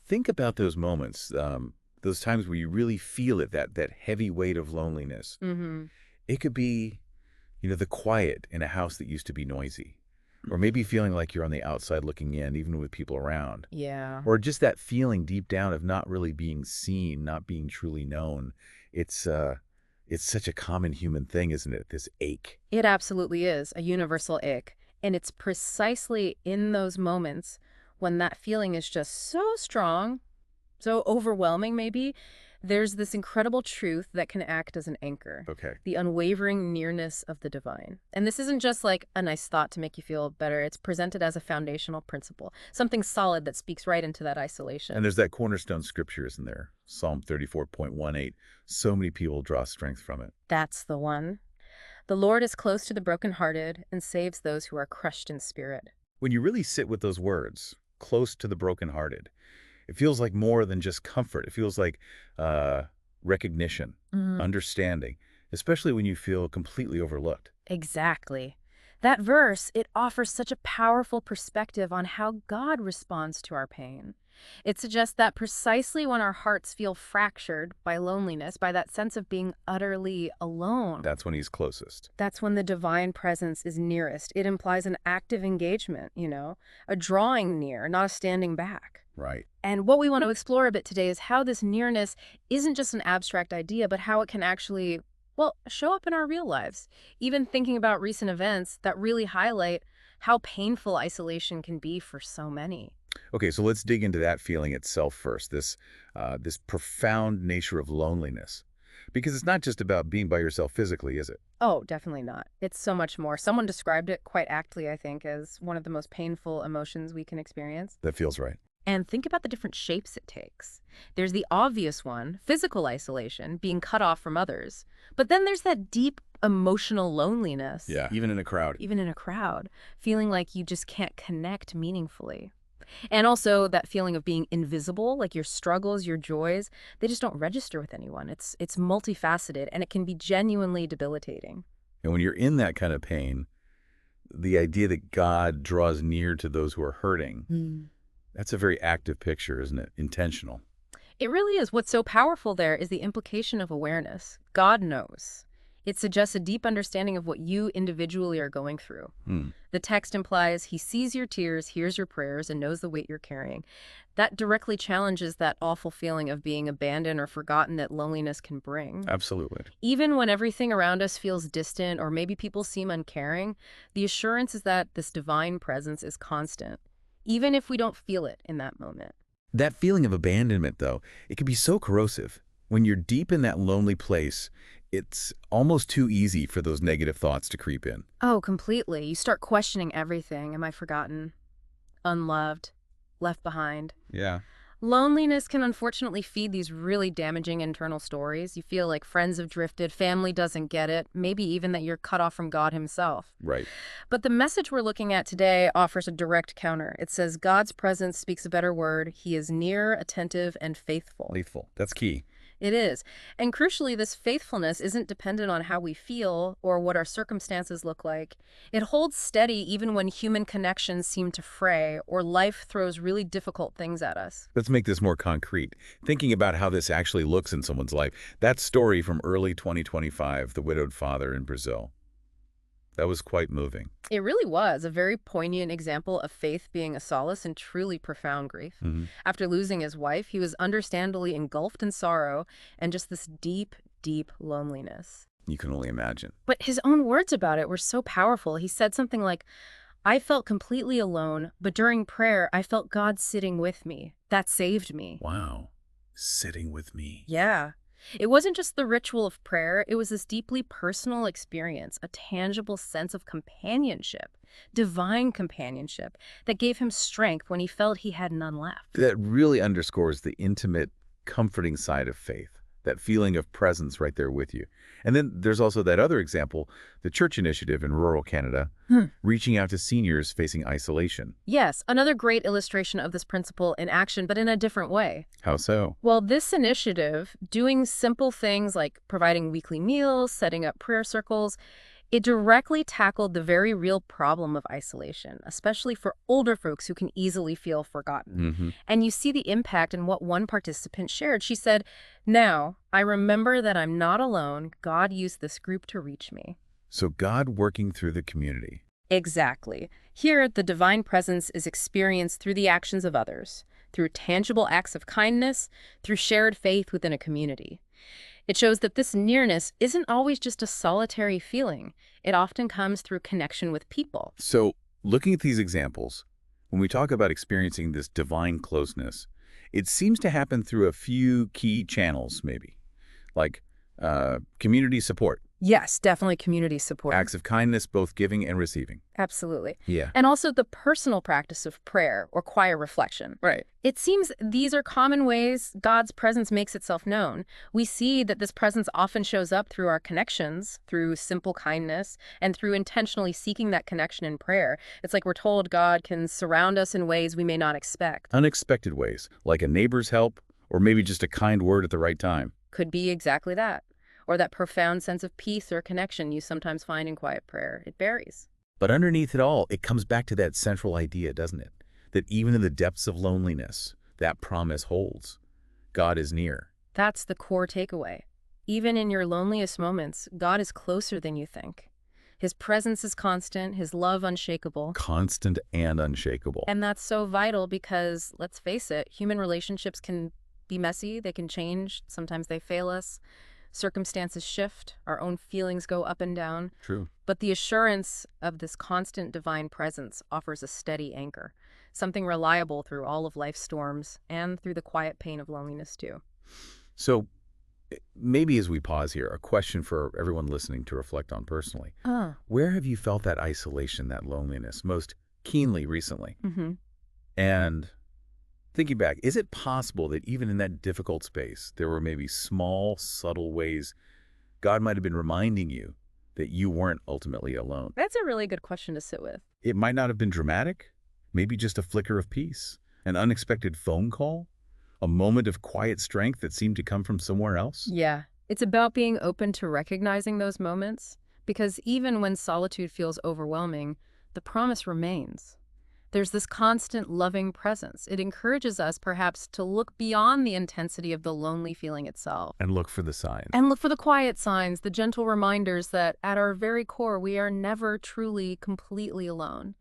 think about those moments, those times where you really feel it, that heavy weight of loneliness. Mm-hmm. It could be, the quiet in a house that used to be noisy, or maybe feeling like you're on the outside looking in, even with people around, Yeah. or just that feeling deep down of not really being seen, not being truly known. It's such a common human thing, isn't it? This ache. It absolutely is a universal ache. And it's precisely in those moments when that feeling is just so strong, so overwhelming maybe, there's this incredible truth that can act as an anchor, Okay. the unwavering nearness of the divine. And this isn't just like a nice thought to make you feel better. It's presented as a foundational principle, something solid that speaks right into that And isolation. there's that cornerstone scripture, isn't there? Psalm 34.18. So many people draw strength from it. That's the one. The Lord is close to the brokenhearted and saves those who are crushed in spirit. When you really sit with those words, close to the brokenhearted, it feels like more than just comfort. It feels like uh, recognition, understanding, especially when you feel completely overlooked. Exactly. That verse, it offers such a powerful perspective on how God responds to our pain. It suggests that precisely when our hearts feel fractured by loneliness, by that sense of being utterly alone, That's when he's closest. that's when the divine presence is nearest. It implies an active engagement, a drawing near, not a standing back. Right. And what we want to explore a bit today is how this nearness isn't just an abstract idea, but how it can actually, well, show up in our real lives. Even thinking about recent events that really highlight how painful isolation can be for so many. Okay, so let's dig into that feeling itself first, this profound nature of loneliness. Because it's not just about being by yourself physically, is it? Oh, definitely not. It's so much more. Someone described it quite aptly, I think, as one of the most painful emotions we can experience. That feels right. And think about the different shapes it takes. There's the obvious one, physical isolation, being cut off from others. But then there's that deep emotional loneliness, Yeah, even in a crowd. even in a crowd, feeling like you just can't connect meaningfully. And also that feeling of being invisible, like your struggles, your joys, they just don't register with anyone. It's multifaceted and it can be genuinely debilitating. And when you're in that kind of pain, the idea that God draws near to those who are hurting, that's a very active picture, isn't it? Intentional. It really is. What's so powerful there is the implication of awareness. God knows. It suggests a deep understanding of what you individually are going through. Hmm. The text implies he sees your tears, hears your prayers, and knows the weight you're carrying. That directly challenges that awful feeling of being abandoned or forgotten that loneliness can bring. Absolutely. Even when everything around us feels distant or maybe people seem uncaring, the assurance is that this divine presence is constant, even if we don't feel it in that moment. That feeling of abandonment, though, it can be so corrosive. When you're deep in that lonely place, it's almost too easy for those negative thoughts to creep in. Oh, completely. You start questioning everything. Am I forgotten? Unloved? Left behind? Yeah. Loneliness can unfortunately feed these really damaging internal stories. You feel like friends have drifted, family doesn't get it, maybe even that you're cut off from God himself. Right. But the message we're looking at today offers a direct counter. It says God's presence speaks a better word. He is near, attentive, and faithful. Faithful. That's key. It is. And crucially, this faithfulness isn't dependent on how we feel or what our circumstances look like. It holds steady even when human connections seem to fray or life throws really difficult things at us. Let's make this more concrete. Thinking about how this actually looks in someone's life. That story from early 2025, the widowed father in Brazil. That was quite moving. It really was a very poignant example of faith being a solace in truly profound grief. After losing his wife, he was understandably engulfed in sorrow and just this deep, deep loneliness. You can only imagine. But his own words about it were so powerful. He said something like, I felt completely alone, but during prayer, I felt God sitting with me. That saved me. Wow. Sitting with me. Yeah. It wasn't just the ritual of prayer, it was this deeply personal experience, a tangible sense of companionship, divine companionship, that gave him strength when he felt he had none left. That really underscores the intimate, comforting side of faith. That feeling of presence right there with you. And then there's also that other example, the church initiative in rural Canada, reaching out to seniors facing isolation. Yes, another great illustration of this principle in action, but in a different way. How so? Well, this initiative, doing simple things like providing weekly meals, setting up prayer circles, It directly tackled the very real problem of isolation, especially for older folks who can easily feel forgotten. Hmm. And you see the impact in what one participant shared. She said, "Now, I remember that I'm not alone. God used this group to reach me." So God working through the community. Exactly. Here, the divine presence is experienced through the actions of others, through tangible acts of kindness, through shared faith within a community. It shows that this nearness isn't always just a solitary feeling. It often comes through connection with people. So looking at these examples, when we talk about experiencing this divine closeness, it seems to happen through a few key channels, maybe, like community support, Yes, definitely community support. acts of kindness, both giving and receiving. Absolutely. Yeah. And also the personal practice of prayer or quiet reflection. Right. It seems these are common ways God's presence makes itself known. We see that this presence often shows up through our connections, through simple kindness, and through intentionally seeking that connection in prayer. It's like we're told God can surround us in ways we may not expect. Unexpected ways, like a neighbor's help, or maybe just a kind word at the right time. Could be exactly that. Or that profound sense of peace or connection you sometimes find in quiet prayer. It varies. But underneath it all, it comes back to that central idea, doesn't it? That even in the depths of loneliness, that promise holds. God is near. That's the core takeaway. Even in your loneliest moments, God is closer than you think. His presence is constant, his love unshakable. Constant and unshakable. And that's so vital because, let's face it, human relationships can be messy, they can change, sometimes they fail us. Circumstances shift, our own feelings go up and down. True. But the assurance of this constant divine presence offers a steady anchor, something reliable through all of life's storms and through the quiet pain of loneliness too. So maybe as we pause here, a question for everyone listening to reflect on personally. Where have you felt that isolation, that loneliness most keenly recently? Mm-hmm. And thinking back, is it possible that even in that difficult space, there were maybe small, subtle ways God might have been reminding you that you weren't ultimately alone? That's a really good question to sit with. It might not have been dramatic, maybe just a flicker of peace, an unexpected phone call, a moment of quiet strength that seemed to come from somewhere else. Yeah, it's about being open to recognizing those moments, because even when solitude feels overwhelming, the promise remains. There's this constant loving presence. It encourages us, perhaps, to look beyond the intensity of the lonely feeling itself. And look for the signs. And look for the quiet signs, the gentle reminders that at our very core, we are never truly, completely alone.